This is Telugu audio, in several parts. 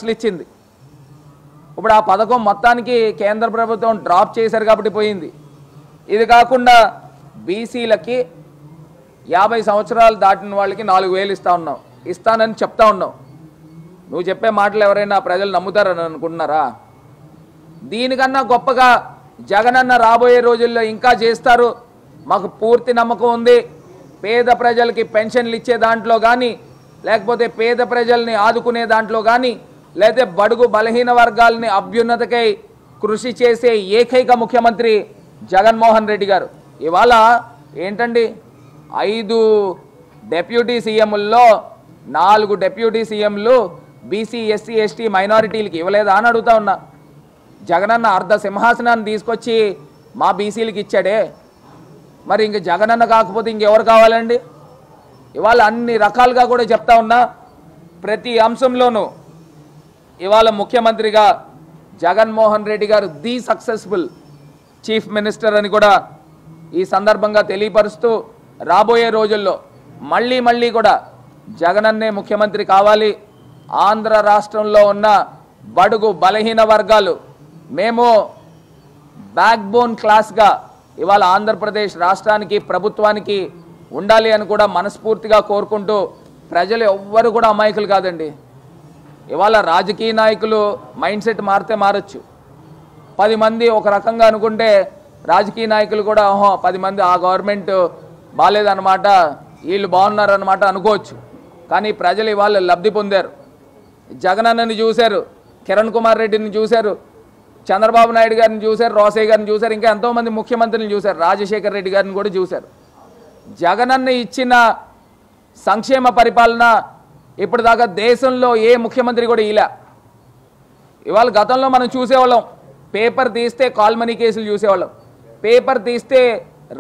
లక్షలు ఇచ్చింది. ఇప్పుడు ఆ పథకం మొత్తానికి కేంద్ర ప్రభుత్వం డ్రాప్ చేశారు కాబట్టి పోయింది. ఇది కాకుండా బీసీలకి 50 సంవత్సరాలు దాటిన వాళ్ళకి 4,000 ఇస్తానని చెప్తా ఉన్నావు. నువ్వు చెప్పే మాటలు ఎవరైనా ప్రజలు నమ్ముతారని అనుకుంటున్నారా? దీనికన్నా గొప్పగా జగనన్న రాబోయే రోజుల్లో ఇంకా చేస్తారు, మాకు పూర్తి నమ్మకం ఉంది. పేద ప్రజలకి పెన్షన్లు ఇచ్చే దాంట్లో కానీ, లేకపోతే పేద ప్రజల్ని ఆదుకునే దాంట్లో కానీ, లేకపోతే బడుగు బలహీన వర్గాలని అభ్యున్నతకై కృషి చేసే ఏకైక ముఖ్యమంత్రి జగన్మోహన్ రెడ్డి గారు. ఇవాళ ఏంటండి, 5 డిప్యూటీ సీఎంల్లో 4 డిప్యూటీ సీఎంలు బీసీ ఎస్సీ ఎస్టీ మైనారిటీలకి ఇవ్వలేదా అని అడుగుతా ఉన్నా. జగనన్న అర్ధ సింహాసనాన్ని తీసుకొచ్చి మా బీసీలకి ఇచ్చాడే, మరి ఇంక జగనన్న కాకపోతే ఇంకెవరు కావాలండి? ఇవాళ అన్ని రకాలుగా కూడా చెప్తా ఉన్నా, ప్రతి అంశంలోనూ ఇవాళ ముఖ్యమంత్రిగా జగన్మోహన్ రెడ్డి గారు ది సక్సెస్ఫుల్ చీఫ్ మినిస్టర్ అని కూడా ఈ సందర్భంగా తెలియపరుస్తూ, రాబోయే రోజుల్లో మళ్ళీ కూడా జగనన్నే ముఖ్యమంత్రి కావాలి. ఆంధ్ర రాష్ట్రంలో ఉన్న బడుగు బలహీన వర్గాలు మేము బ్యాక్ బోన్ క్లాస్గా ఇవాళ ఆంధ్రప్రదేశ్ రాష్ట్రానికి ప్రభుత్వానికి ఉండాలి అని కూడా మనస్ఫూర్తిగా కోరుకుంటూ, ప్రజలు ఎవ్వరు కూడా అమాయకులు కాదండి. ఇవాళ రాజకీయ నాయకులు మైండ్ సెట్ మారితే మారచ్చు. 10 మంది ఒక రకంగా అనుకుంటే రాజకీయ నాయకులు కూడా 10 మంది ఆ గవర్నమెంట్ బాగాలేదన్నమాట, వీళ్ళు బాగున్నారన్నమాట అనుకోవచ్చు. కానీ ప్రజలు ఇవాళ లబ్ధి పొందారు. జగనన్నని చూశారు, కిరణ్ కుమార్ రెడ్డిని చూశారు, చంద్రబాబు నాయుడు గారిని చూశారు, రోసయ్య గారిని చూశారు, ఇంకా ఎంతోమంది ముఖ్యమంత్రిని చూశారు, రాజశేఖర్ రెడ్డి గారిని కూడా చూశారు. జగనన్న ఇచ్చిన సంక్షేమ పరిపాలన ఇప్పటిదాకా దేశంలో ఏ ముఖ్యమంత్రి కూడా ఇలా. ఇవాళ గతంలో మనం చూసేవాళ్ళం, పేపర్ తీస్తే కాల్మనీ కేసులు చూసేవాళ్ళం, పేపర్ తీస్తే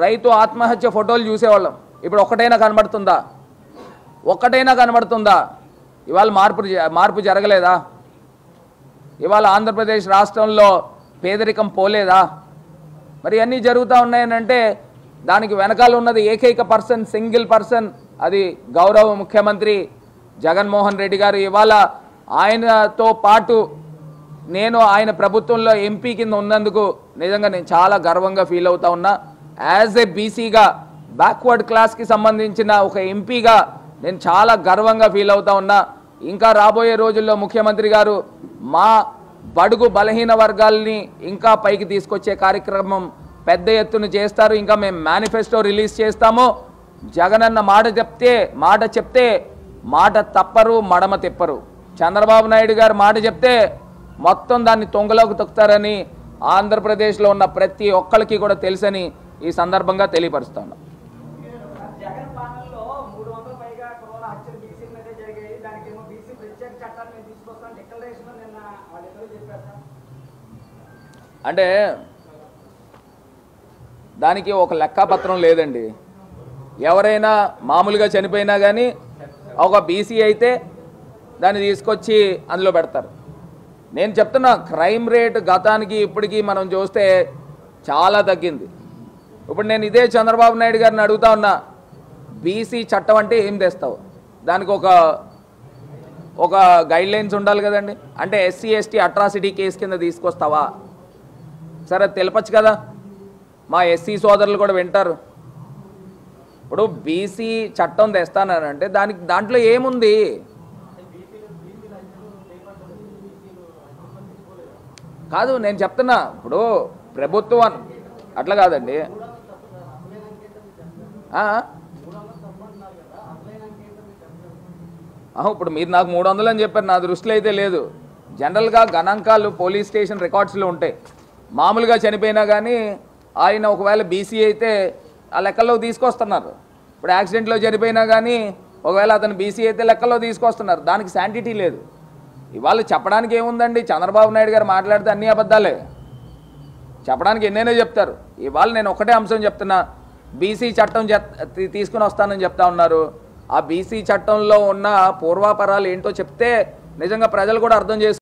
రైతు ఆత్మహత్య ఫోటోలు చూసేవాళ్ళం. ఇప్పుడు ఒక్కటైనా కనబడుతుందా? ఇవాళ మార్పు జరగలేదా? ఇవాళ ఆంధ్రప్రదేశ్ రాష్ట్రంలో పేదరికం పోలేదా? మరి అన్నీ జరుగుతూ ఉన్నాయనంటే దానికి వెనకాల ఉన్నది ఏకైక పర్సన్, సింగిల్ పర్సన్, అది గౌరవ ముఖ్యమంత్రి జగన్మోహన్ రెడ్డి గారు. ఇవాళ ఆయనతో పాటు నేను ఆయన ప్రభుత్వంలో ఎంపీ కింద ఉన్నందుకు నిజంగా నేను చాలా గర్వంగా ఫీల్ అవుతా ఉన్నా. యాజ్ ఏ బీసీగా, బ్యాక్వర్డ్ క్లాస్కి సంబంధించిన ఒక ఎంపీగా నేను చాలా గర్వంగా ఫీల్ అవుతా ఉన్నా. ఇంకా రాబోయే రోజుల్లో ముఖ్యమంత్రి గారు మా బడుగు బలహీన వర్గాల్ని ఇంకా పైకి తీసుకొచ్చే కార్యక్రమం పెద్ద ఎత్తున చేస్తారు. ఇంకా మేము మేనిఫెస్టో రిలీజ్ చేస్తాము. జగనన్న మాట చెప్తే మాట తప్పరు, మడమ తిప్పరు. చంద్రబాబు నాయుడు గారు మాట చెప్తే మొత్తం దాన్ని తొంగలోకి తొక్కుతారని ఆంధ్రప్రదేశ్లో ఉన్న ప్రతి ఒక్కరికి కూడా తెలుసని ఈ సందర్భంగా తెలియపరుస్తాను. అంటే దానికి ఒక లెక్కాపత్రం లేదండి. ఎవరైనా మామూలుగా చనిపోయినా కానీ ఒక బీసీ అయితే దాన్ని తీసుకొచ్చి అందులో పెడతారు. నేను చెప్తున్నా, క్రైమ్ రేట్ గతానికి ఇప్పటికీ మనం చూస్తే చాలా తగ్గింది. ఇప్పుడు నేను ఇదే చంద్రబాబు నాయుడు గారిని అడుగుతా ఉన్నా, బీసీ చట్టం అంటే ఏం తెస్తావు? దానికి ఒక గైడ్ లైన్స్ ఉండాలి కదండి. అంటే ఎస్సీ ఎస్టీ అట్రాసిటీ కేసు కింద తీసుకొస్తావా? సరే తెలపచ్చు కదా, మా ఎస్సీ సోదరులు కూడా వింటారు. ఇప్పుడు బీసీ చట్టం తెస్తానంటే దాంట్లో ఏముంది? కాదు నేను చెప్తున్నా, ఇప్పుడు ప్రభుత్వం అట్లా కాదండి. ఇప్పుడు మీరు నాకు 300 అని చెప్పారు, నా దృష్టిలో అయితే లేదు. జనరల్గా గణాంకాలు పోలీస్ స్టేషన్ రికార్డ్స్లో ఉంటాయి. మామూలుగా చనిపోయినా కానీ ఆయన ఒకవేళ బీసీ అయితే ఆ లెక్కల్లో తీసుకొస్తున్నారు. ఇప్పుడు యాక్సిడెంట్లో చనిపోయినా కానీ ఒకవేళ అతను బీసీ అయితే లెక్కల్లో తీసుకొస్తున్నారు. దానికి శాంటిటీ లేదు. ఇవాళ చెప్పడానికి ఏముందండి? చంద్రబాబు నాయుడు గారు మాట్లాడితే అన్ని అబద్ధాలే, చెప్పడానికి ఎన్నైనా చెప్తారు. ఇవాళ నేను ఒకటే అంశం చెప్తున్నా, బీసీ చట్టం తీసుకుని వస్తానని చెప్తా ఉన్నారు. ఆ బీసీ చట్టంలో ఉన్న పూర్వాపరాలు ఏంటో చెప్తే నిజంగా ప్రజలు కూడా అర్థం